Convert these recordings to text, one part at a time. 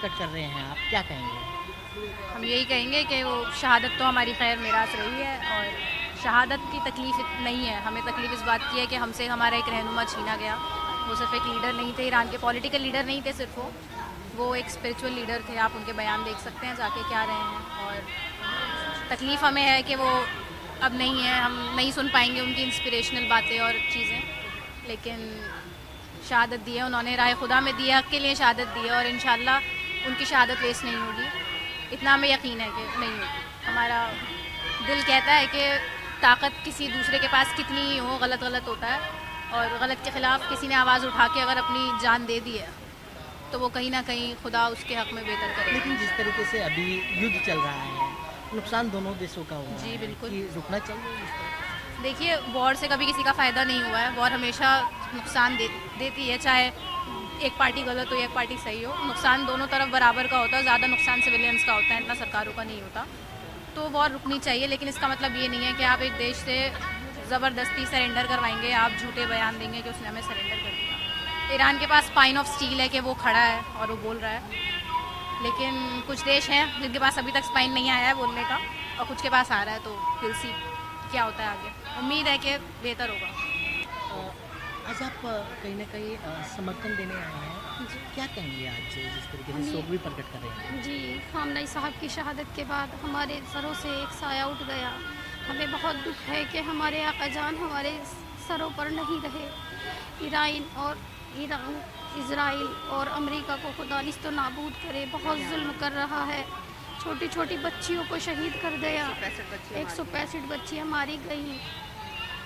प्रकट कर रहे हैं आप, क्या कहेंगे? हम यही कहेंगे कि वो शहादत तो हमारी खैर मेरास रही है और शहादत की तकलीफ़ नहीं है। हमें तकलीफ़ इस बात की है कि हमसे हमारा एक रहनुमा छीना गया। वो सिर्फ एक लीडर नहीं थे, ईरान के पॉलिटिकल लीडर नहीं थे सिर्फ वो एक स्पिरिचुअल लीडर थे। आप उनके बयान देख सकते हैं जाके क्या रहे हैं। और तकलीफ़ हमें है कि वो अब नहीं है, हम नहीं सुन पाएंगे उनकी इंस्पिरेशनल बातें और चीज़ें। लेकिन शहादत दी है उन्होंने, राह खुदा में दिया के लिए शहादत दी है और इंशाल्लाह उनकी शहादत वेस्ट नहीं होगी। इतना हमें यकीन है कि नहीं होगी। हमारा दिल कहता है कि ताकत किसी दूसरे के पास कितनी ही हो, गलत गलत होता है और गलत के ख़िलाफ़ किसी ने आवाज़ उठा के अगर अपनी जान दे दी है तो वो कहीं ना कहीं खुदा उसके हक़ में बेहतर करेगा। लेकिन जिस तरीके से अभी युद्ध चल रहा है, नुकसान दोनों देशों का हुआ जी है, बिल्कुल। कि रुकना चाहिए इस तरह? देखिए, वॉर से कभी किसी का फ़ायदा नहीं हुआ है। वॉर हमेशा नुकसान देती है, चाहे एक पार्टी गलत हो या एक पार्टी सही हो। नुकसान दोनों तरफ बराबर का होता है, ज़्यादा नुकसान सिविलियंस का होता है, इतना सरकारों का नहीं होता। तो वॉर रुकनी चाहिए, लेकिन इसका मतलब ये नहीं है कि आप एक देश से ज़बरदस्ती सरेंडर करवाएंगे, आप झूठे बयान देंगे कि उसने हमें सरेंडर कर दिया। ईरान के पास स्पाइन ऑफ स्टील है कि वो खड़ा है और वो बोल रहा है, लेकिन कुछ देश हैं जिनके पास अभी तक स्पाइन नहीं आया है बोलने का और कुछ के पास आ रहा है। तो विल सी क्या होता है आगे। उम्मीद है कि बेहतर होगा। आज आप कहीं ना कहीं समर्थन देने आए हैं, क्या कहेंगे आज जिस तरीके से हम ये- शोक भी प्रकट कर रहे हैं? जी, खामनई साहब की शहादत के बाद हमारे सरों से एक साया उठ गया। हमें बहुत दुख है कि हमारे आका जान हमारे सरों पर नहीं रहे। ईरान इज़राइल और अमेरिका को खुदा निस्तो नाबूद करे, बहुत जुल्म कर रहा है। छोटी छोटी बच्चियों को शहीद कर दिया, 165 बच्चियाँ मारी गई।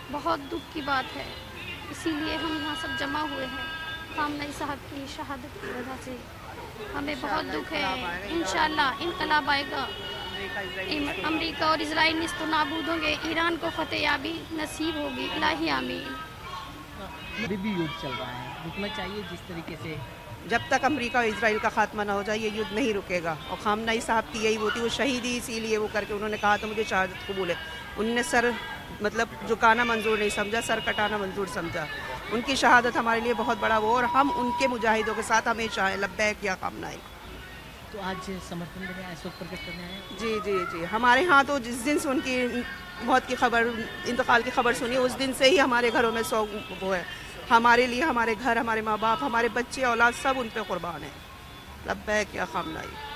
बहुत दुख की बात है, इसीलिए हम यहाँ सब जमा हुए हैं खामनई साहब की शहादत की वजह से। हमें बहुत दुख है। इंशाल्लाह इनकलाब आएगा, अमेरिका और इज़राइल निस्तो नाबूद होंगे, ईरान को फतेहयाबी नसीब होगी। इलाही आमीन। अभी भी युद्ध चल रहा है, रुकना चाहिए जिस तरीके से? जब तक अमेरिका और इजराइल का खात्मा ना हो जाए ये युद्ध नहीं रुकेगा। और खामनई साहब की यही वो थी, वो शहीद ही इसीलिए वो करके उन्होंने कहा था मुझे शहादत कबूल है। उनने सर मतलब झुकाना मंजूर नहीं समझा, सर कटाना मंजूर समझा। उनकी शहादत हमारे लिए बहुत बड़ा वो, और हम उनके मुजाहिदों के साथ हमेशा हैं। लब्बैक या खामनई। तो आज समर्थन देने आए, शोक प्रकट करने आए? जी जी जी, हमारे यहाँ तो जिस दिन से उनकी मौत की खबर, इंतकाल की खबर सुनी, उस दिन से ही हमारे घरों में शोक वो है। हमारे लिए हमारे घर, हमारे माँ बाप, हमारे बच्चे, औलाद सब उन पे कुर्बान है। लब्बैक या खामनई।